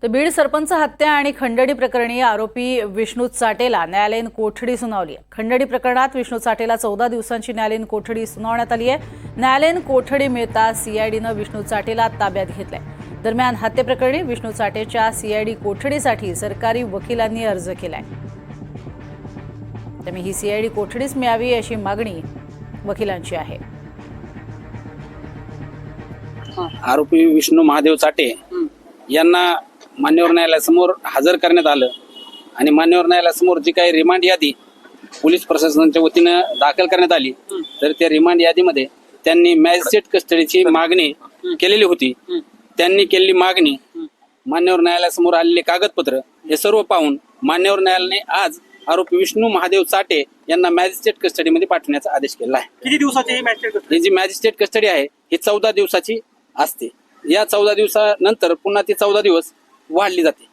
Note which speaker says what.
Speaker 1: तर बीड सरपंच हत्या आणि खंडणी प्रकरणी आरोपी विष्णू चाटेला न्यायालयीन कोठडी सुनावली आहे। खंडणी प्रकरणात विष्णू चाटेला 14 दिवसांची न्यायालयीन कोठडी सुनावण्यात आली आहे। न्यायालयीन कोठडी मिळता सीआयडीनं विष्णू चाटेला ताब्यात घेतलंय। दरम्यान हत्येप्रकरणी विष्णू चाटेच्या सीआयडी कोठडीसाठी सरकारी वकिलांनी अर्ज केलाय। त्यामुळे ही सीआयडी कोठडीच मिळावी अशी मागणी वकिलांची आहे।
Speaker 2: आरोपी विष्णू महादेव चाटे यांना मान्यवर न्यायालयासमोर हजर करण्यात आलं आणि मान्यवर न्यायालयासमोर जी काही रिमांड यादी पोलीस प्रशासनाच्या वतीनं दाखल करण्यात आली, तर त्या रिमांड यादीमध्ये त्यांनी मॅजिस्ट्रेट कस्टडीची मागणी केलेली होती। त्यांनी केलेली मागणी, मान्यवर न्यायालयासमोर आलेले कागदपत्र हे सर्व पाहून मान्यवर न्यायालयाने आज आरोपी विष्णू महादेव चाटे यांना मॅजिस्ट्रेट कस्टडीमध्ये पाठवण्याचा आदेश केला आहे।
Speaker 3: किती दिवसाची
Speaker 2: ही जी मॅजिस्ट्रेट कस्टडी आहे ही 14 दिवसाची असते। या 14 दिवसानंतर पुन्हा ती 14 दिवस वाढली जाते।